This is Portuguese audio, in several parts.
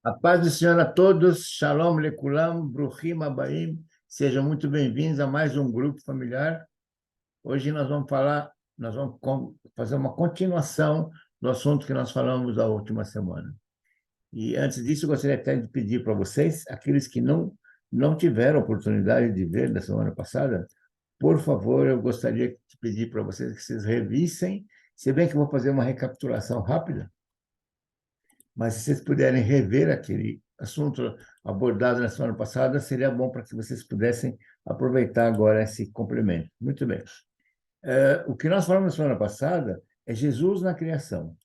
A paz do Senhor a todos, Shalom Lekulam, Bruchim Abaim, sejam muito bem-vindos a mais um grupo familiar. Hoje nós vamos fazer uma continuação do assunto que nós falamos a última semana. E antes disso, eu gostaria até de pedir para vocês, aqueles que não tiveram oportunidade de ver da semana passada, por favor, eu gostaria de pedir para vocês que vocês revissem, se bem que eu vou fazer uma recapitulação rápida, mas se vocês puderem rever aquele assunto abordado na semana passada, seria bom para que vocês pudessem aproveitar agora esse complemento. Muito bem. O que nós falamos na semana passada é Jesus na criação.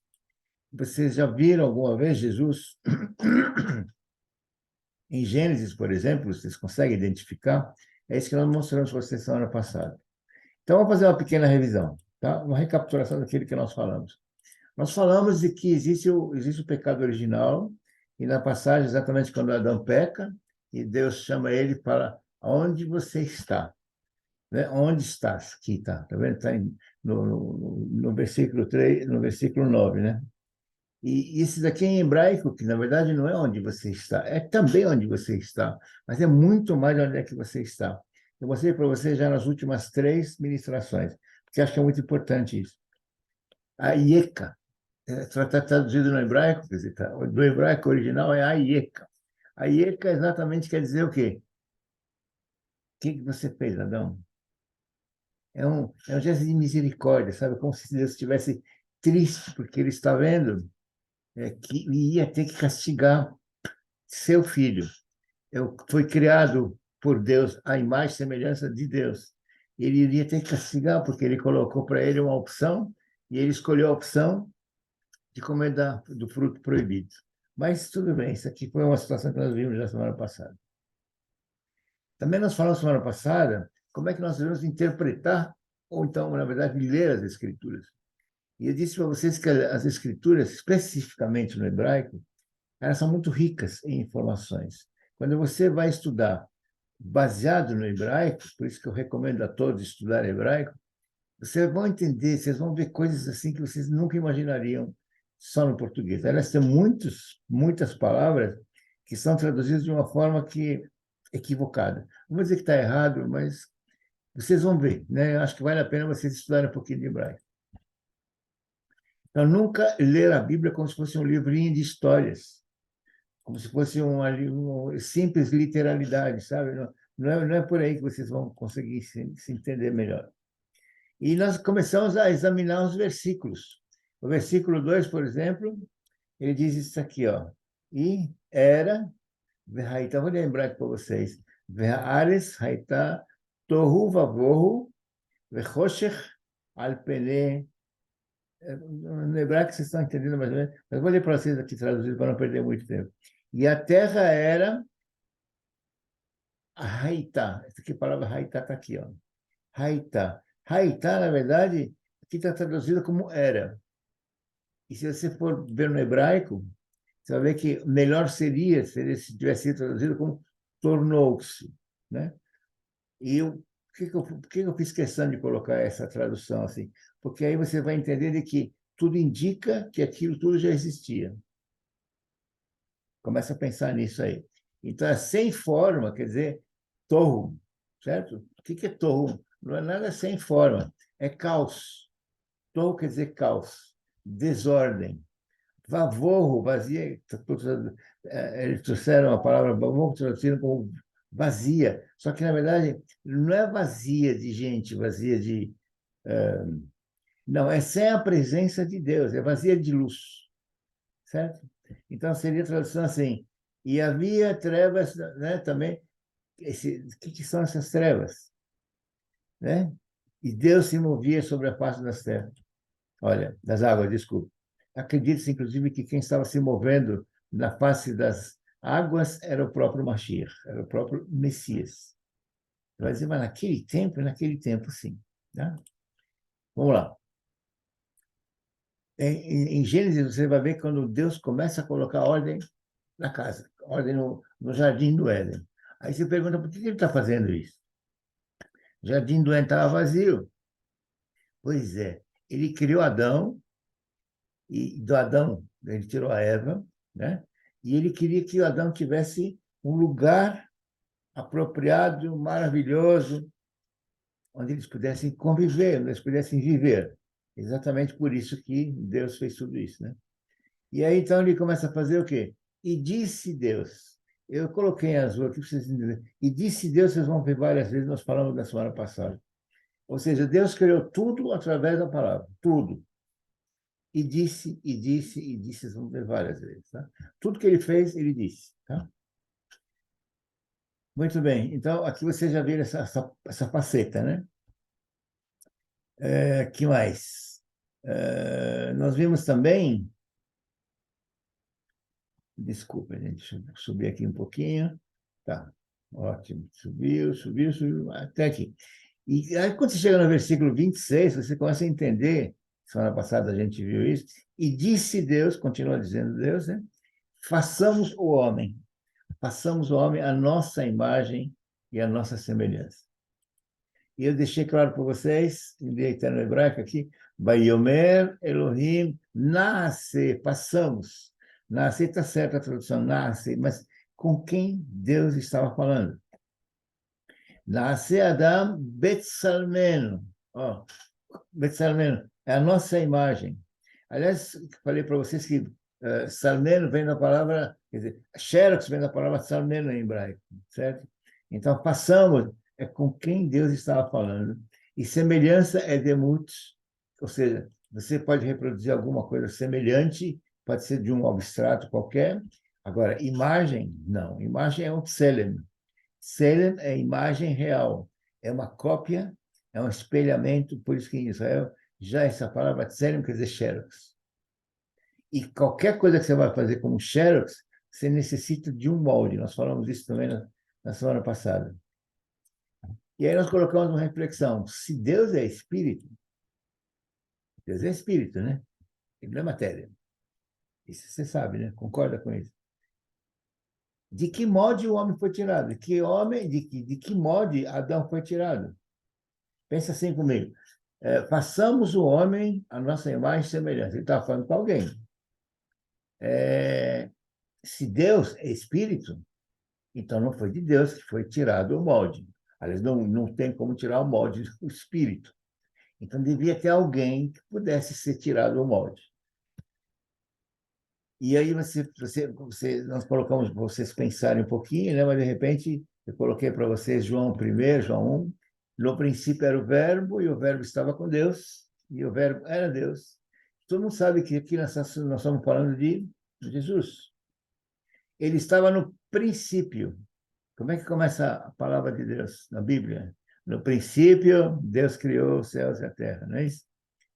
Vocês já viram alguma vez Jesus em Gênesis, por exemplo? Vocês conseguem identificar? É isso que nós mostramos para vocês semana passada. Então, vamos fazer uma pequena revisão, tá? Uma recapitulação daquilo que nós falamos. Nós falamos de que existe o pecado original, e na passagem, exatamente quando Adão peca, e Deus chama ele para onde você está. Né? Onde estás? Aqui está. Tá vendo? Está no versículo 3, no versículo 9, né? E isso daqui é em hebraico, que na verdade não é onde você está, é também onde você está, mas é muito mais onde é que você está. Eu mostrei para você já nas últimas 3 ministrações, porque acho que é muito importante isso. A IECA, está traduzido no hebraico, quer dizer, do hebraico original é Aieka. Aieka exatamente quer dizer o quê? O que você fez, Adão? É um gesto de misericórdia, sabe? Como se Deus estivesse triste, porque ele está vendo que ia ter que castigar seu filho. Foi criado por Deus, a imagem e semelhança de Deus. Ele iria ter que castigar, porque ele colocou para ele uma opção, e ele escolheu a opção de comer do fruto proibido. Mas tudo bem, isso aqui foi uma situação que nós vimos na semana passada. Também nós falamos semana passada como é que nós devemos interpretar, ou então, na verdade, ler as Escrituras. E eu disse para vocês que as Escrituras, especificamente no hebraico, elas são muito ricas em informações. Quando você vai estudar baseado no hebraico, por isso que eu recomendo a todos estudar hebraico, vocês vão entender, vocês vão ver coisas assim que vocês nunca imaginariam só no português. Elas têm muitas palavras que são traduzidas de uma forma que equivocada. Não vou dizer que está errado, mas vocês vão ver, né? Eu acho que vale a pena vocês estudarem um pouquinho de hebraico. Então, nunca ler a Bíblia como se fosse um livrinho de histórias, como se fosse uma simples literalidade, sabe? Não é por aí que vocês vão conseguir se entender melhor. E nós começamos a examinar os versículos. O versículo 2, por exemplo, ele diz isso aqui, ó. E era, então vou lembrar aqui para vocês. Ve'ares haita tohu vavohu vechoshech al pene. No hebraico vocês estão entendendo mais ou menos, mas vou ler para vocês aqui traduzido para não perder muito tempo. E a terra era haita. Essa aqui a palavra haita está aqui, ó. Haita. Haita, na verdade, aqui está traduzido como era. E se você for ver no hebraico, você vai ver que melhor seria se tivesse sido traduzido como tornou-se, né? E por que eu fiz questão de colocar essa tradução assim? Porque aí você vai entender de que tudo indica que aquilo tudo já existia. Começa a pensar nisso aí. Então, é sem forma, quer dizer, torro, certo? O que é torro? Não é nada sem forma, é caos. Torro quer dizer caos, desordem. Vavorro, vazia, eles trouxeram a palavra vavorro traduzindo como vazia, só que, na verdade, não é vazia de gente, vazia de... Não, é sem a presença de Deus, é vazia de luz, certo? Então, seria a tradução assim, e havia trevas, né, também, o que são essas trevas? Né? E Deus se movia sobre a face das terras. Olha, das águas, desculpe. Acredita-se, inclusive, que quem estava se movendo na face das águas era o próprio Mashiach, era o próprio Messias. Vai dizer, mas naquele tempo, sim. Né? Vamos lá. Em Gênesis, você vai ver quando Deus começa a colocar ordem na casa, ordem no jardim do Éden. Aí você pergunta, por que ele está fazendo isso? O jardim do Éden estava vazio. Pois é, ele criou Adão, e do Adão ele tirou a Eva, né? E ele queria que Adão tivesse um lugar apropriado, maravilhoso, onde eles pudessem conviver, onde eles pudessem viver. Exatamente por isso que Deus fez tudo isso, né? E aí, então, ele começa a fazer o quê? E disse Deus. Eu coloquei em azul aqui para vocês entenderem. E disse Deus, vocês vão ver várias vezes, nós falamos da semana passada. Ou seja, Deus criou tudo através da palavra, tudo. E disse, e disse, e disse, vocês vão ver várias vezes. Tá? Tudo que ele fez, ele disse. Tá? Muito bem. Então, aqui você já viu essa faceta, né? Que mais? Nós vimos também. Desculpa, gente, deixa eu subir aqui um pouquinho. Tá, ótimo. Subiu, subiu, subiu, até aqui. E aí, quando você chega no versículo 26, você começa a entender. Semana passada a gente viu isso. E disse Deus, continua dizendo Deus, né? Façamos o homem. Façamos o homem a nossa imagem e a nossa semelhança. E eu deixei claro para vocês, em eterno hebraico aqui, Vayomer Elohim, nasce, passamos. Nasce, está certa a tradução, nasce, mas com quem Deus estava falando? Nasce Adam Betsalmeno. Oh, Betsalmeno, é a nossa imagem. Aliás, falei para vocês que salmeno vem da palavra, quer dizer, xerox vem da palavra salmeno em hebraico, certo? Então, passamos, é com quem Deus estava falando. E semelhança é demut, ou seja, você pode reproduzir alguma coisa semelhante, pode ser de um abstrato qualquer. Agora, imagem, não. Imagem é um tselem. Tselem é imagem real. É uma cópia, é um espelhamento, por isso que em Israel já essa palavra tselem quer dizer xerox. E qualquer coisa que você vai fazer como xerox, você necessita de um molde. Nós falamos isso também na semana passada. E aí nós colocamos uma reflexão. Se Deus é espírito, né? Ele não é matéria. Isso você sabe, né? Concorda com isso? De que molde o homem foi tirado? De que molde Adão foi tirado? Pensa assim comigo. Façamos o homem a nossa imagem e semelhança. Ele está falando com alguém. Se Deus é espírito, então não foi de Deus que foi tirado o molde. Aliás, não tem como tirar o molde do espírito. Então devia ter alguém que pudesse ser tirado o molde. E aí nós colocamos para vocês pensarem um pouquinho, né? Mas de repente eu coloquei para vocês João 1, João 1. No princípio era o verbo, e o verbo estava com Deus, e o verbo era Deus. Todo mundo sabe que aqui nós estamos falando de Jesus. Ele estava no princípio. Como é que começa a palavra de Deus na Bíblia? No princípio, Deus criou os céus e a terra, não é isso?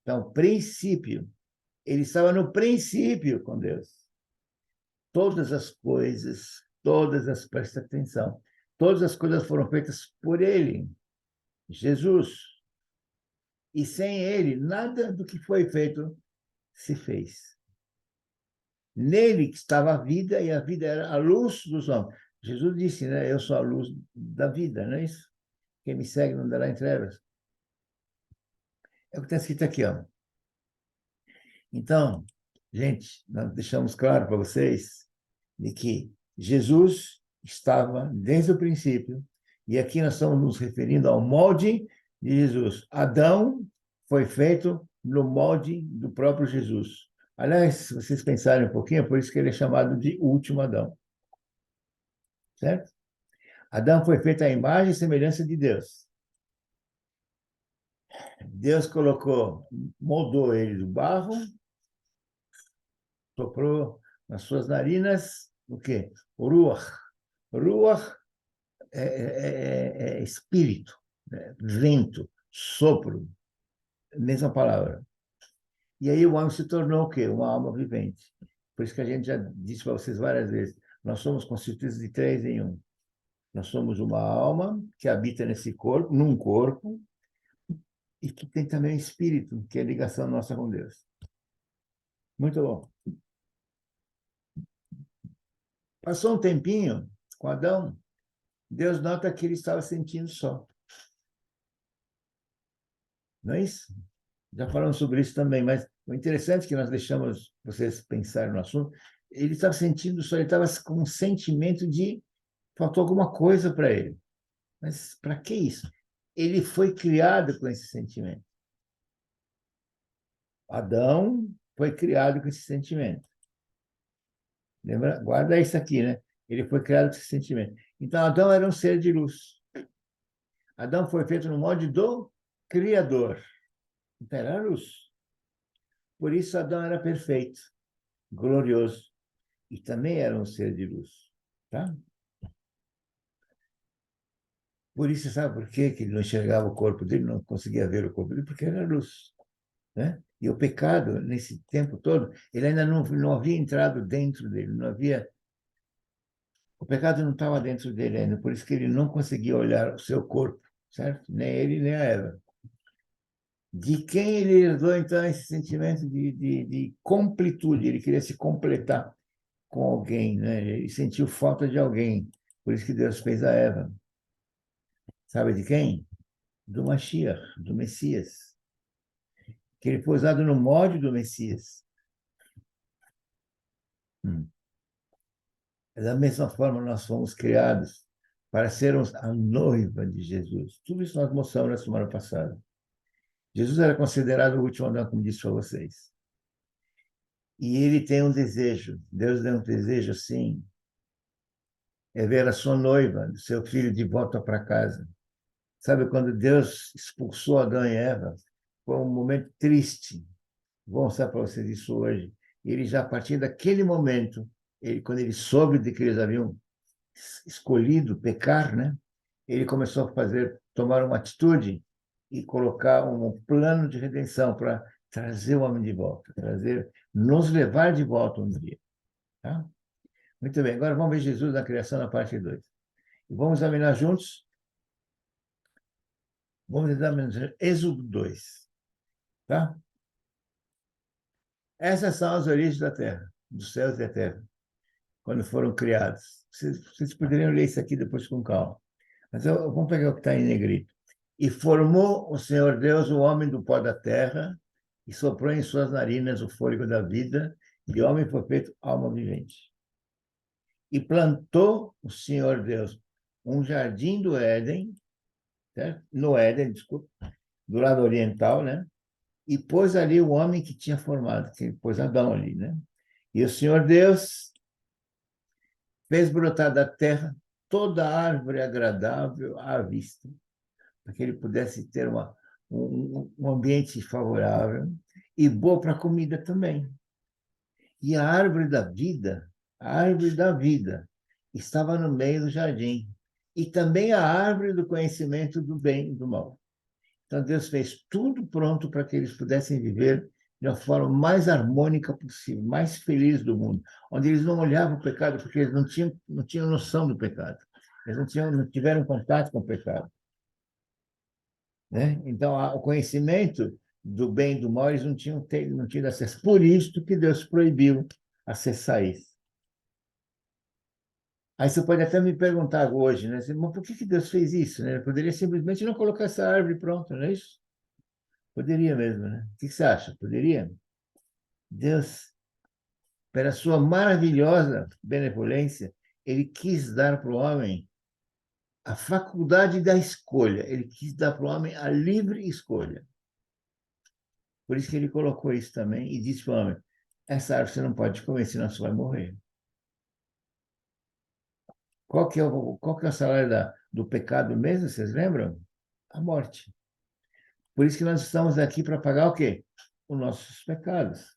Então, princípio. Ele estava no princípio com Deus. Presta atenção, todas as coisas foram feitas por ele, Jesus. E sem ele, nada do que foi feito se fez. Nele que estava a vida, e a vida era a luz dos homens. Jesus disse, né? Eu sou a luz da vida, não é isso? Quem me segue não andará em trevas. É o que está escrito aqui, ó. Então, gente, nós deixamos claro para vocês de que Jesus estava desde o princípio, e aqui nós estamos nos referindo ao molde de Jesus. Adão foi feito no molde do próprio Jesus. Aliás, se vocês pensarem um pouquinho, é por isso que ele é chamado de último Adão. Certo? Adão foi feito à imagem e semelhança de Deus. Deus moldou ele do barro, soprou nas suas narinas o quê? Ruach. Ruach é espírito, né? Vento, sopro, mesma palavra. E aí o homem se tornou o quê? Uma alma vivente. Por isso que a gente já disse para vocês várias vezes, nós somos constituídos de três em um. Nós somos uma alma que habita nesse corpo, num corpo, e que tem também espírito, que é a ligação nossa com Deus. Muito bom. Passou um tempinho com Adão, Deus nota que ele estava sentindo só. Não é isso? Já falamos sobre isso também, mas o interessante é que nós deixamos vocês pensarem no assunto, ele estava sentindo só, ele estava com um sentimento de faltou alguma coisa para ele. Mas para que isso? Ele foi criado com esse sentimento. Adão foi criado com esse sentimento. Lembra? Guarda isso aqui, né? Ele foi criado com esse sentimento. Então, Adão era um ser de luz. Adão foi feito no molde do Criador. Então, era luz. Por isso, Adão era perfeito, glorioso. E também era um ser de luz. Tá? Por isso, sabe por quê que ele não enxergava o corpo dele, não conseguia ver o corpo dele? Porque era luz. Né? E o pecado, nesse tempo todo, ele ainda não havia entrado dentro dele, não havia. O pecado não estava dentro dele ainda, por isso que ele não conseguia olhar o seu corpo, certo? Nem ele, nem a Eva. De quem ele herdou, então, esse sentimento de completude? Ele queria se completar com alguém, né? Ele sentiu falta de alguém, por isso que Deus fez a Eva. Sabe de quem? Do Mashiach, do Messias. Que ele foi usado no molde do Messias. Hum. Da mesma forma, nós fomos criados para sermos a noiva de Jesus. Tudo isso nós mostramos na semana passada. Jesus era considerado o último Adão, como disse para vocês. E ele tem um desejo, Deus tem um desejo assim, é ver a sua noiva, seu filho, de volta para casa. Sabe, quando Deus expulsou Adão e Eva, foi um momento triste. Vou mostrar para vocês isso hoje. Ele já, a partir daquele momento, quando ele soube de que eles haviam escolhido pecar, né? Ele começou a tomar uma atitude e colocar um plano de redenção para trazer o homem de volta, nos levar de volta um dia. Tá? Muito bem, agora vamos ver Jesus na criação na parte 2. E vamos examinar juntos. Vamos examinar Êxodo 2. Tá? Essas são as origens da terra, dos céus e da terra, quando foram criados. Vocês poderiam ler isso aqui depois com calma. Mas vamos pegar o que está em negrito. E formou o Senhor Deus o homem do pó da terra, e soprou em suas narinas o fôlego da vida, e o homem foi feito alma vivente. E plantou o Senhor Deus um jardim do Éden, certo? No Éden, desculpa, do lado oriental, né? E pôs ali o homem que tinha formado, que pôs Adão ali, né? E o Senhor Deus fez brotar da terra toda árvore agradável à vista, para que ele pudesse ter um ambiente favorável e boa para a comida também. E a árvore da vida, estava no meio do jardim. E também a árvore do conhecimento do bem e do mal. Então Deus fez tudo pronto para que eles pudessem viver de uma forma mais harmônica possível, mais feliz do mundo, onde eles não olhavam o pecado porque eles não tinham noção do pecado. Eles não tiveram contato com o pecado. Né? Então, o conhecimento do bem e do mal, eles não tinham acesso. Por isso que Deus proibiu acessar isso. Aí você pode até me perguntar hoje, né? Mas por que Deus fez isso? Né? Ele poderia simplesmente não colocar essa árvore pronta, não é isso? Poderia mesmo, né? O que você acha? Poderia? Deus, pela sua maravilhosa benevolência, ele quis dar para o homem a faculdade da escolha. Ele quis dar para o homem a livre escolha. Por isso que ele colocou isso também e disse para o homem: essa árvore você não pode comer, senão você vai morrer. Qual que é o salário do pecado mesmo? Vocês lembram? A morte. Por isso que nós estamos aqui para pagar o quê? Os nossos pecados.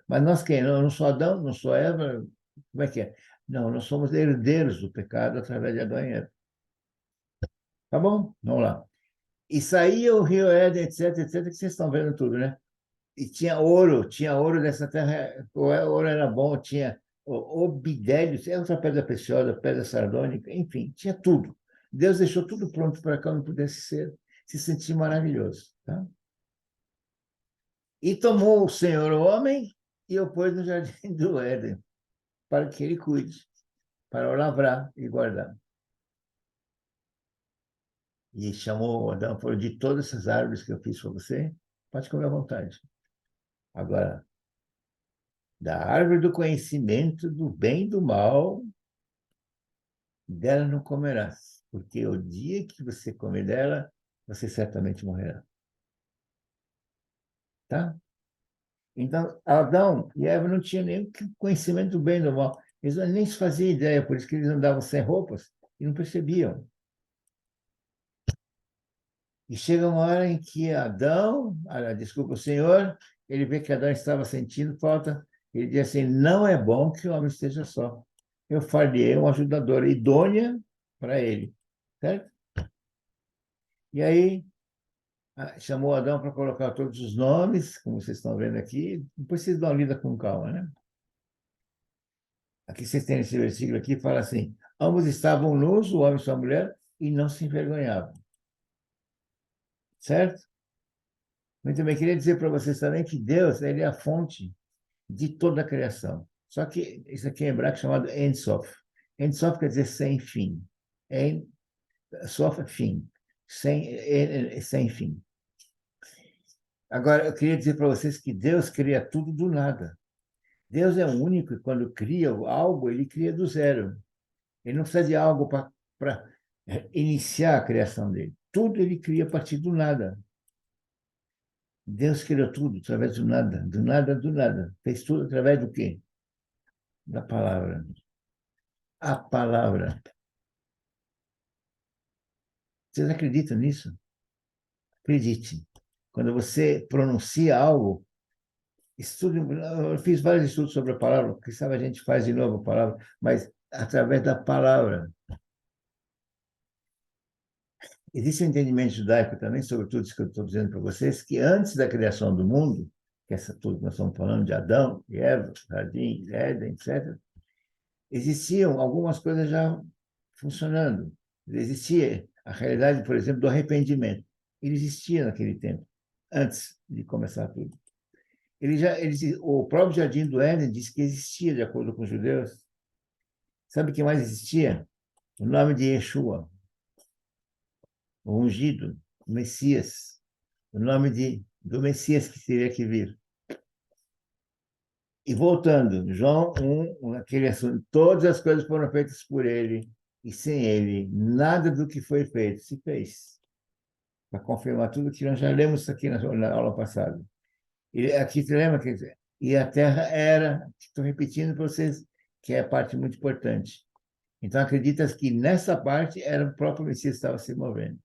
Mas nós quem? Eu não sou Adão, não sou Eva. Como é que é? Não, nós somos herdeiros do pecado através de Adão e Eva. Tá bom? Vamos lá. E saía o rio Éden, etc, etc, que vocês estão vendo tudo, né? E tinha ouro nessa terra, o ouro era bom, tinha obidélio, é outra pedra preciosa, pedra sardônica, enfim, tinha tudo. Deus deixou tudo pronto para que o homem pudesse se sentir maravilhoso. Tá? E tomou o Senhor o homem e o pôs no jardim do Éden, para que ele cuide, para o lavrar e guardar. E chamou Adão, falou: de todas essas árvores que eu fiz para você, pode comer à vontade. Agora, Da árvore do conhecimento do bem e do mal, dela não comerás, porque o dia que você comer dela, você certamente morrerá. Tá? Então, Adão e Eva não tinham nem conhecimento do bem e do mal. Eles nem se faziam ideia, por isso que eles andavam sem roupas e não percebiam. E chega uma hora em que Adão, desculpa, o Senhor, ele vê que Adão estava sentindo falta, ele diz assim, não é bom que o homem esteja só. Eu farei uma ajudadora idônea para ele, certo? E aí chamou Adão para colocar todos os nomes, como vocês estão vendo aqui, depois vocês dão uma lida com calma, né? Aqui vocês têm esse versículo aqui, fala assim, ambos estavam nus, o homem e sua mulher, e não se envergonhavam, certo? Muito bem, queria dizer para vocês também que Deus, ele é a fonte de toda a criação. Só que isso aqui em hebraico é chamado Ein Sof. Ein Sof quer dizer sem fim. Ein Sof é fim. Sem fim. Agora, eu queria dizer para vocês que Deus cria tudo do nada. Deus é o único que, quando cria algo, ele cria do zero. Ele não precisa de algo para iniciar a criação dele. Tudo ele cria a partir do nada. Deus criou tudo através do nada, do nada, do nada. Fez tudo através do quê? Da palavra. A palavra. Vocês acreditam nisso? Acredite. Quando você pronuncia algo, estude, eu fiz vários estudos sobre a palavra, quem sabe a gente faz de novo a palavra, mas através da palavra. Existe um entendimento judaico também, sobre tudo isso que eu estou dizendo para vocês, que antes da criação do mundo, que essa tudo que nós estamos falando de Adão e Eva, Jardim, Éden, etc., existiam algumas coisas já funcionando. Existia a realidade, por exemplo, do arrependimento. Ele existia naquele tempo, antes de começar tudo. O próprio Jardim do Éden diz que existia, de acordo com os judeus. Sabe o que mais existia? O nome de Yeshua, o ungido, o Messias, o nome do Messias que teria que vir. E voltando, João 1, aquele assunto, todas as coisas foram feitas por ele, e sem ele, nada do que foi feito se fez. Para confirmar tudo que nós já lemos aqui na aula passada. E aqui você lembra que e a terra era, estou repetindo para vocês, que é a parte muito importante. Então acredita que nessa parte era o próprio Messias que estava se movendo.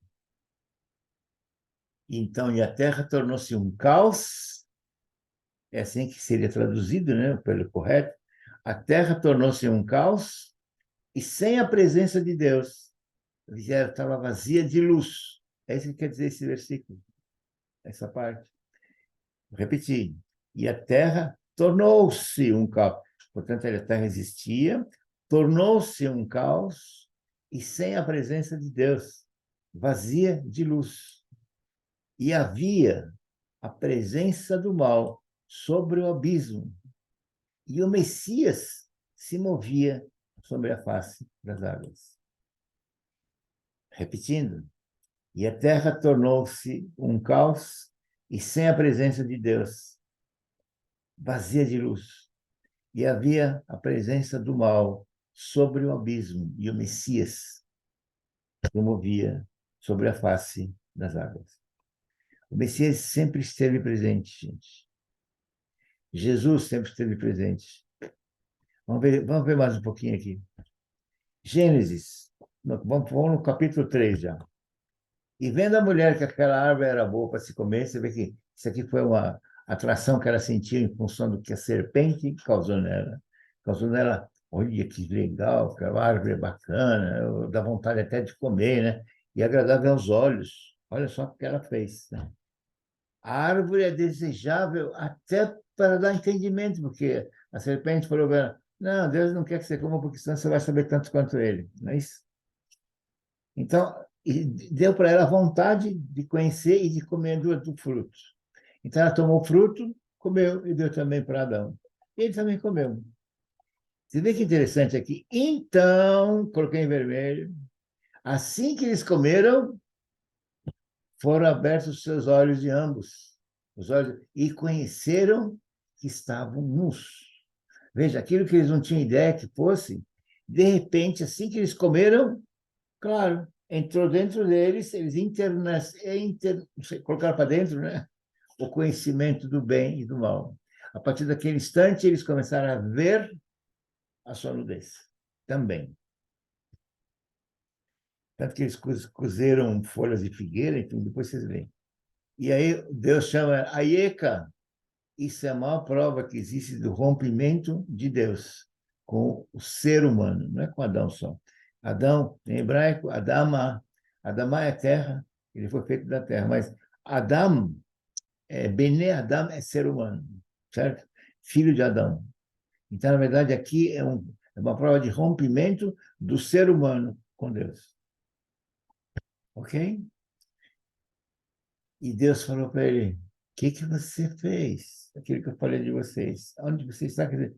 Então, e a terra tornou-se um caos, é assim que seria traduzido, né, pelo correto. A terra tornou-se um caos e sem a presença de Deus. Estava vazia de luz. É isso que quer dizer esse versículo, essa parte. Vou repetir. E a terra tornou-se um caos. Portanto, a terra existia, tornou-se um caos e sem a presença de Deus, vazia de luz. E havia a presença do mal sobre o abismo. E o Messias se movia sobre a face das águas. Repetindo. E a terra tornou-se um caos e sem a presença de Deus, vazia de luz. E havia a presença do mal sobre o abismo, e o Messias se movia sobre a face das águas. O Messias sempre esteve presente, gente. Jesus sempre esteve presente. Vamos ver mais um pouquinho aqui. Gênesis, vamos no capítulo 3 já. E vendo a mulher que aquela árvore era boa para se comer, você vê que isso aqui foi uma atração que ela sentiu em função do que a serpente causou nela. Causou nela, olha que legal, aquela árvore é bacana, dá vontade até de comer, né? E agradável aos olhos. Olha só o que ela fez, né? A árvore é desejável até para dar entendimento, porque a serpente falou para ela, não, Deus não quer que você coma, porque senão você vai saber tanto quanto ele. Não é isso? Então, deu para ela vontade de conhecer e de comer do fruto. Então, ela tomou o fruto, comeu e deu também para Adão. Ele também comeu. Você vê que interessante aqui? Então, coloquei em vermelho, assim que eles comeram, foram abertos os seus olhos de ambos, os olhos, e conheceram que estavam nus. Veja, aquilo que eles não tinham ideia que fosse, de repente, assim que eles comeram, claro, entrou dentro deles, eles colocaram para dentro, né? O conhecimento do bem e do mal. A partir daquele instante, eles começaram a ver a sua nudez também. Tanto que eles cozeram folhas de figueira, enfim, depois vocês veem. E aí Deus chama Aieca. Isso é a maior prova que existe do rompimento de Deus com o ser humano, não é com Adão só. Adão, em hebraico, Adama. Adama é terra, ele foi feito da terra, mas Adam, Bene Adam é ser humano, certo? Filho de Adão. Então, na verdade, aqui é uma prova de rompimento do ser humano com Deus. Ok? E Deus falou para ele: o que você fez? Aquilo que eu falei de vocês. Onde você está? Quer dizer,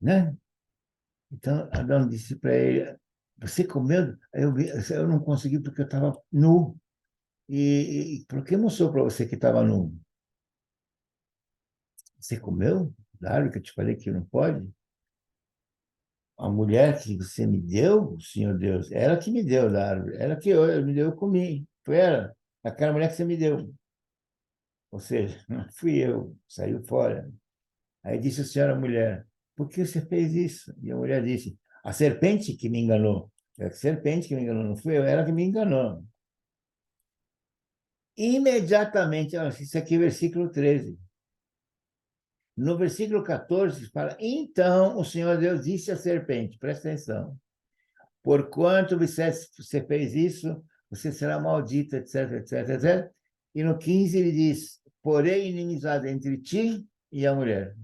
né? Então, Adão disse para ele: você comeu? Eu não consegui porque eu estava nu. E por que mostrou para você que estava nu? Você comeu da árvore que eu te falei que não pode? A mulher que você me deu, Senhor Deus, ela que me deu da árvore. Ela que me deu, eu comi. Foi ela. Aquela mulher que você me deu. Ou seja, não fui eu. Saiu fora. Aí disse a senhora mulher: por que você fez isso? E a mulher disse: a serpente que me enganou. É a serpente que me enganou, não fui eu, ela que me enganou. Imediatamente, olha, isso aqui é versículo 13. No versículo 14, fala: então o Senhor Deus disse à serpente, presta atenção, porquanto você fez isso, você será maldita, etc, etc, etc. E no 15 ele diz: porém inimizade entre ti e a mulher,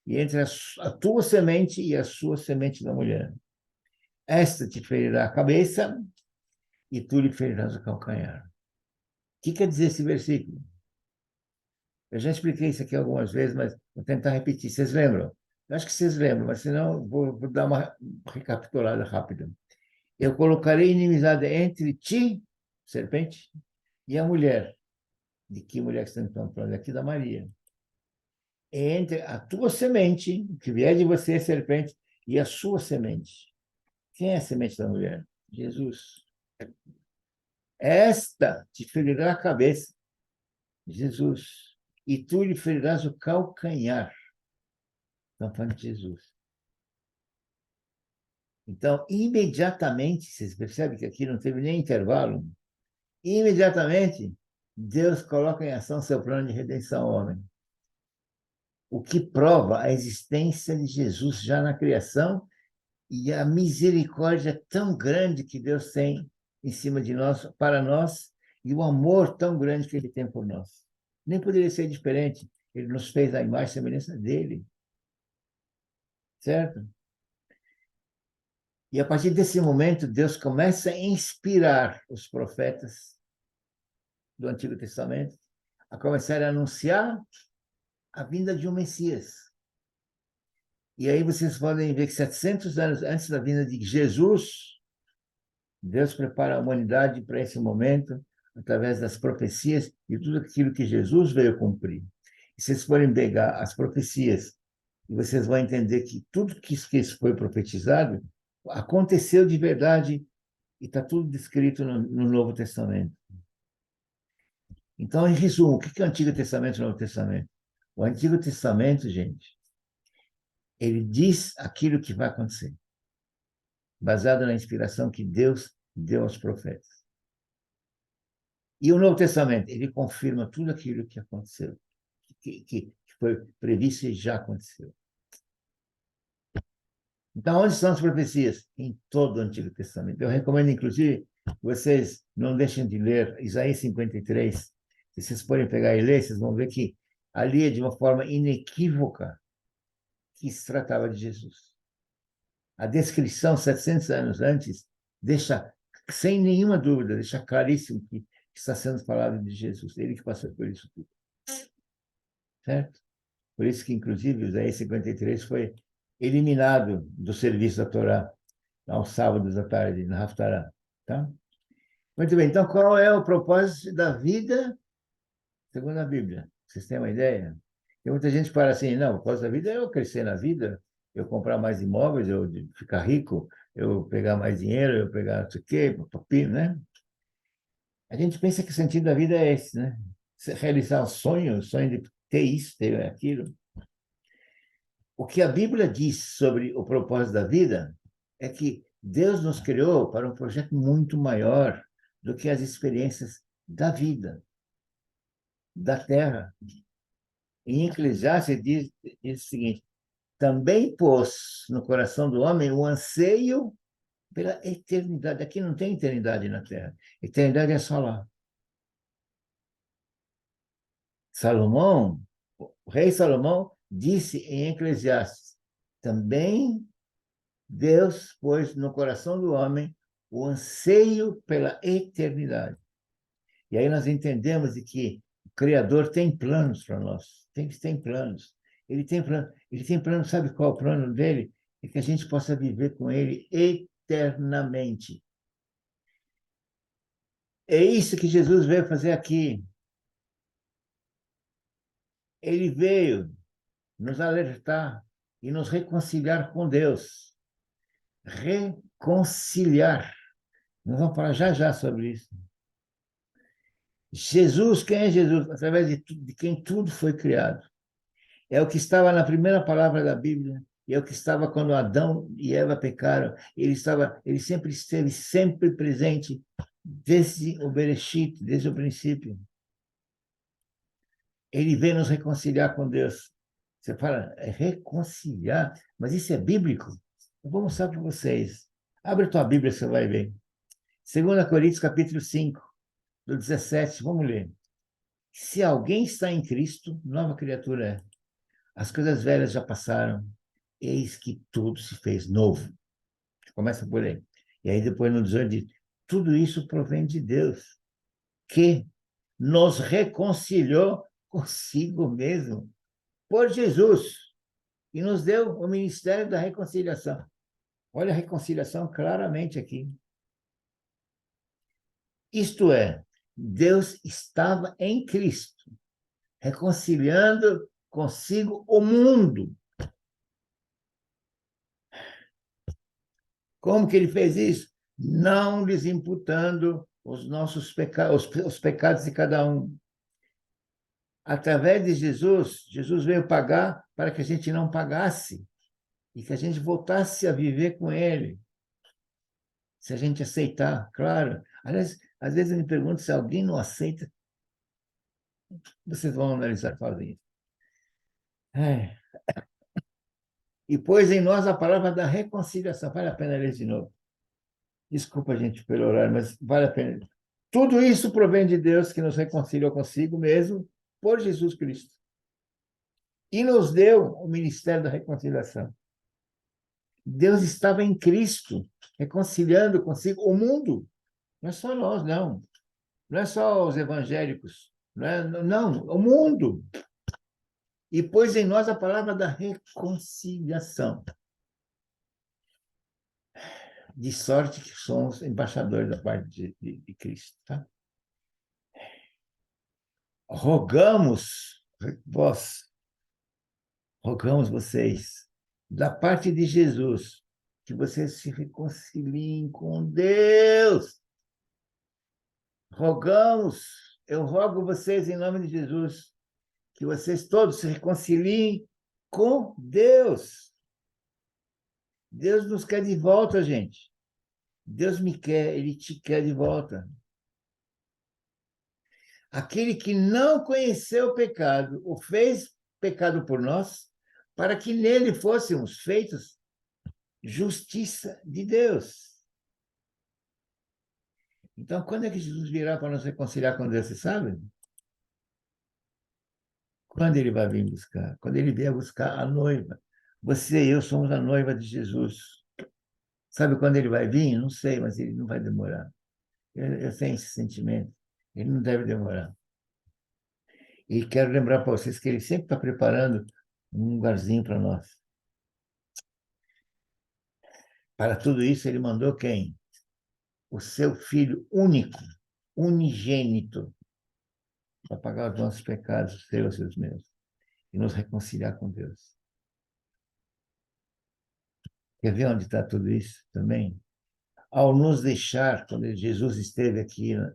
e entre a tua semente e a sua semente da mulher. Esta te ferirá a cabeça e tu lhe ferirás o calcanhar. O que quer dizer esse versículo? Eu já expliquei isso aqui algumas vezes, mas vou tentar repetir. Vocês lembram? Eu acho que vocês lembram, mas senão vou dar uma recapitulada rápida. Eu colocarei inimizade entre ti, serpente, e a mulher. De que mulher que você está falando? Aqui da Maria. Entre a tua semente, que vier de você, serpente, e a sua semente. Quem é a semente da mulher? Jesus. Esta te ferirá a cabeça, Jesus, e tu lhe ferirás o calcanhar. Estão falando de Jesus. Então, imediatamente, vocês percebem que aqui não teve nem intervalo, imediatamente, Deus coloca em ação seu plano de redenção ao homem. O que prova a existência de Jesus já na criação e a misericórdia tão grande que Deus tem em cima de nós, para nós, e o amor tão grande que Ele tem por nós. Nem poderia ser diferente. Ele nos fez a imagem e semelhança dele, certo? E a partir desse momento, Deus começa a inspirar os profetas do Antigo Testamento a começar a anunciar a vinda de um Messias. E aí vocês podem ver que 700 anos antes da vinda de Jesus, Deus prepara a humanidade para esse momento através das profecias e tudo aquilo que Jesus veio cumprir. E vocês podem pegar as profecias e vocês vão entender que tudo que foi profetizado aconteceu de verdade e está tudo descrito no Novo Testamento. Então, em resumo, o que é o Antigo Testamento e o Novo Testamento? O Antigo Testamento, gente, ele diz aquilo que vai acontecer, baseado na inspiração que Deus deu aos profetas. E o Novo Testamento, ele confirma tudo aquilo que aconteceu, que foi previsto e já aconteceu. Então, onde estão as profecias? Em todo o Antigo Testamento. Eu recomendo, inclusive, que vocês não deixem de ler Isaías 53. Se vocês forem pegar e ler, vocês vão ver que ali é de uma forma inequívoca que se tratava de Jesus. A descrição, 700 anos antes, deixa, sem nenhuma dúvida, deixa claríssimo que está sendo falado de Jesus. Ele que passou por isso tudo. Certo? Por isso que, inclusive, o Isaías 53 foi eliminado do serviço da Torá, aos sábados à tarde, na Haftarah. Tá? Muito bem, então qual é o propósito da vida segundo a Bíblia? Vocês têm uma ideia? Tem muita gente que fala assim, não, o propósito da vida é eu crescer na vida, eu comprar mais imóveis, eu ficar rico, eu pegar mais dinheiro, eu pegar não sei o quê, papi, né? A gente pensa que o sentido da vida é esse, né? Realizar o sonho de ter isso, ter aquilo. O que a Bíblia diz sobre o propósito da vida é que Deus nos criou para um projeto muito maior do que as experiências da vida, da terra. Em Eclesiastes diz o seguinte: também pôs no coração do homem o anseio pela eternidade. Aqui não tem eternidade na terra. Eternidade é só lá. Salomão, o rei Salomão, disse em Eclesiastes: também Deus pôs no coração do homem o anseio pela eternidade. E aí nós entendemos de que o Criador tem planos para nós. Tem planos. Ele tem plano, sabe qual é o plano dele? É que a gente possa viver com ele eternamente. É isso que Jesus veio fazer aqui. Ele veio nos alertar e nos reconciliar com Deus. Reconciliar. Nós vamos falar já já sobre isso. Jesus, quem é Jesus? Através de quem tudo foi criado. É o que estava na primeira palavra da Bíblia, e é o que estava quando Adão e Eva pecaram. Ele sempre esteve sempre presente desde o Bereshit, desde o princípio. Ele veio nos reconciliar com Deus. Você fala, é reconciliar, mas isso é bíblico? Eu vou mostrar para vocês. Abre a tua Bíblia, você vai ver. 2 capítulo 5, do 17, vamos ler. Se alguém está em Cristo, nova criatura é. As coisas velhas já passaram, eis que tudo se fez novo. Começa por aí. E aí depois no 18 diz, tudo isso provém de Deus, que nos reconciliou consigo mesmo, por Jesus, e nos deu o ministério da reconciliação. Olha a reconciliação claramente aqui. Isto é, Deus estava em Cristo, reconciliando consigo o mundo. Como que ele fez isso? Não lhes imputando os nossos pecados, os pecados de cada um. Através de Jesus, Jesus veio pagar para que a gente não pagasse e que a gente voltasse a viver com ele. Se a gente aceitar, claro. Aliás, às vezes eu me pergunto se alguém não aceita, vocês vão analisar sozinhos. É. E pôs em nós a palavra da reconciliação. Vale a pena ler de novo. Desculpa, gente, pelo horário, mas vale a pena. Tudo isso provém de Deus que nos reconciliou consigo mesmo por Jesus Cristo. E nos deu o ministério da reconciliação. Deus estava em Cristo, reconciliando consigo o mundo. Não é só nós, não. Não é só os evangélicos. Não, o mundo. E pôs em nós a palavra da reconciliação. De sorte que somos embaixadores da parte de Cristo. Tá? Rogamos, vós, rogamos vocês, da parte de Jesus, que vocês se reconciliem com Deus. Rogamos, eu rogo vocês em nome de Jesus, que vocês todos se reconciliem com Deus. Deus nos quer de volta, gente. Deus me quer, Ele te quer de volta. Aquele que não conheceu o pecado, o fez pecado por nós, para que nele fôssemos feitos justiça de Deus. Então, quando é que Jesus virá para nos reconciliar com Deus, você sabe? Quando ele vai vir buscar? Quando ele vier buscar a noiva. Você e eu somos a noiva de Jesus. Sabe quando ele vai vir? Não sei, mas ele não vai demorar. Eu tenho esse sentimento. Ele não deve demorar. E quero lembrar para vocês que ele sempre está preparando um lugarzinho para nós. Para tudo isso, ele mandou quem? O seu filho único, unigênito, para pagar os nossos pecados, os seus e os meus. e nos reconciliar com Deus. Quer ver onde está tudo isso também? Ao nos deixar, quando Jesus esteve aqui, né,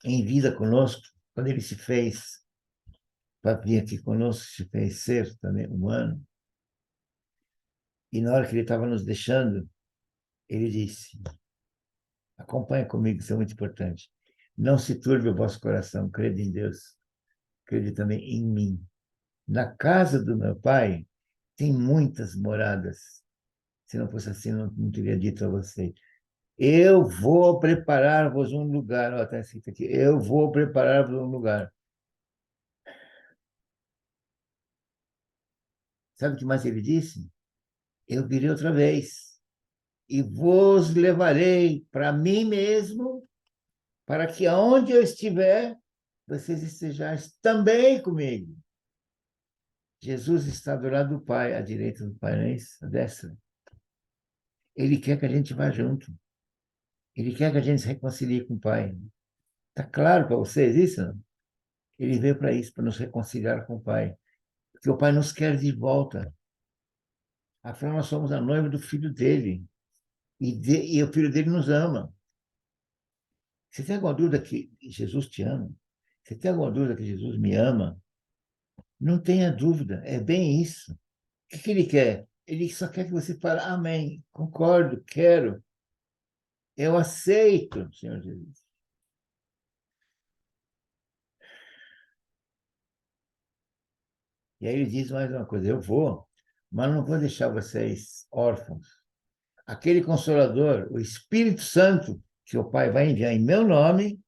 em vida conosco, quando ele se fez para vir aqui conosco, se fez ser também humano, e na hora que ele estava nos deixando, ele disse: acompanha comigo, isso é muito importante. Não se turbe o vosso coração, crede em Deus, crede também em mim. Na casa do meu pai tem muitas moradas. Se não fosse assim, não teria dito a você. Eu vou preparar-vos um lugar. Está escrito aqui. Eu vou preparar-vos um lugar. Sabe o que mais ele disse? Eu virei outra vez e vos levarei para mim mesmo, para que aonde eu estiver, vocês estejais também comigo. Jesus está do lado do Pai, à direita do Pai, não é isso? À destra. Ele quer que a gente vá junto. Ele quer que a gente se reconcilie com o Pai. Está claro para vocês isso? Não? Ele veio para isso, para nos reconciliar com o Pai. Porque o Pai nos quer de volta. Afinal, nós somos a noiva do Filho dele. E o Filho dele nos ama. Você tem alguma dúvida que Jesus te ama? Você tem alguma dúvida que Jesus me ama? Não tenha dúvida, é bem isso. O que ele quer? Ele só quer que você fale, amém, concordo, quero, eu aceito, Senhor Jesus. E aí ele diz mais uma coisa, eu vou, mas não vou deixar vocês órfãos. Aquele Consolador, o Espírito Santo, que o Pai vai enviar em meu nome,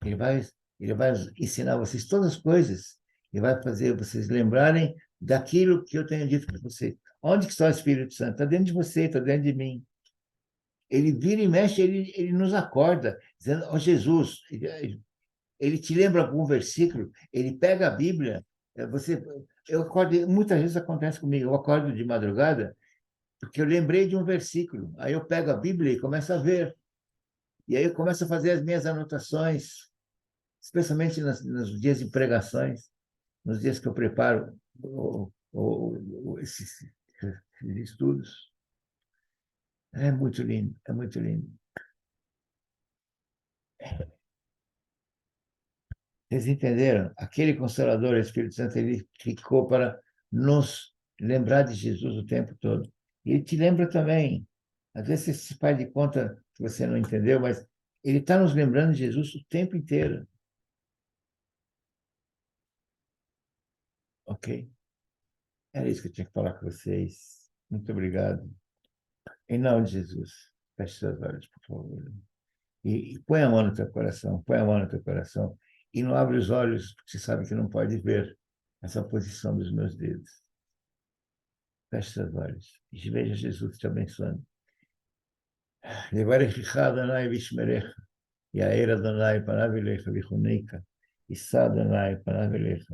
ele vai, ele vai ensinar vocês todas as coisas, e vai fazer vocês lembrarem daquilo que eu tenho dito para vocês. Onde que está o Espírito Santo? Está dentro de você, está dentro de mim. Ele vira e mexe, ele nos acorda, dizendo, ó oh, Jesus, ele te lembra algum versículo, ele pega a Bíblia, você, eu acordo, muitas vezes acontece comigo, eu acordo de madrugada, porque eu lembrei de um versículo, aí eu pego a Bíblia e começo a ver, e aí eu começo a fazer as minhas anotações, especialmente nos dias de pregações, nos dias que eu preparo esses estudos. É muito lindo, é muito lindo. Vocês entenderam? Aquele Consolador, o Espírito Santo, ele ficou para nos lembrar de Jesus o tempo todo. E ele te lembra também. Às vezes você se faz de conta que você não entendeu, mas ele está nos lembrando de Jesus o tempo inteiro. Ok? Era isso que eu tinha que falar com vocês. Muito obrigado. Em nome de Jesus. Feche seus olhos, por favor. E põe a mão no teu coração, põe a mão no teu coração. E não abre os olhos, porque você sabe que não pode ver essa posição dos meus dedos. Feche seus olhos e veja Jesus te abençoando. יברכך אדוני וישמרך, יאר אדוני פניו אליך ויחונקה, יישא אדוני פניו אליך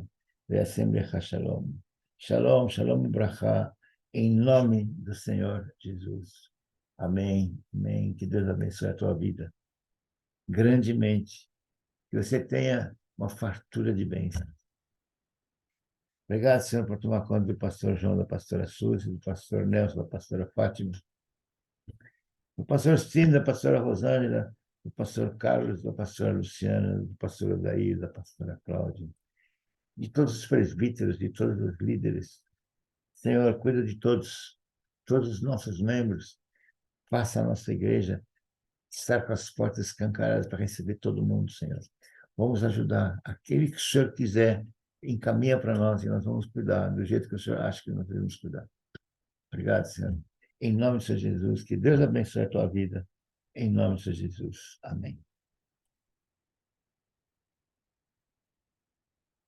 וישם לך שלום. Shalom, shalom e brachá, em nome do Senhor Jesus. Amém, amém. Que Deus abençoe a tua vida grandemente. Que você tenha uma fartura de bênçãos. Obrigado, Senhor, por tomar conta do pastor João, da pastora Suzy, do pastor Nelson, da pastora Fátima, do pastor Cine, da pastora Rosângela, do pastor Carlos, da pastora Luciana, do pastor Odair, da pastora Cláudia, de todos os presbíteros, de todos os líderes. Senhor, cuida de todos, todos os nossos membros. Faça a nossa igreja estar com as portas escancaradas para receber todo mundo, Senhor. Vamos ajudar. Aquele que o Senhor quiser, encaminha para nós e nós vamos cuidar do jeito que o Senhor acha que nós devemos cuidar. Obrigado, Senhor. Em nome de Senhor Jesus, que Deus abençoe a tua vida. Em nome de Senhor Jesus. Amém.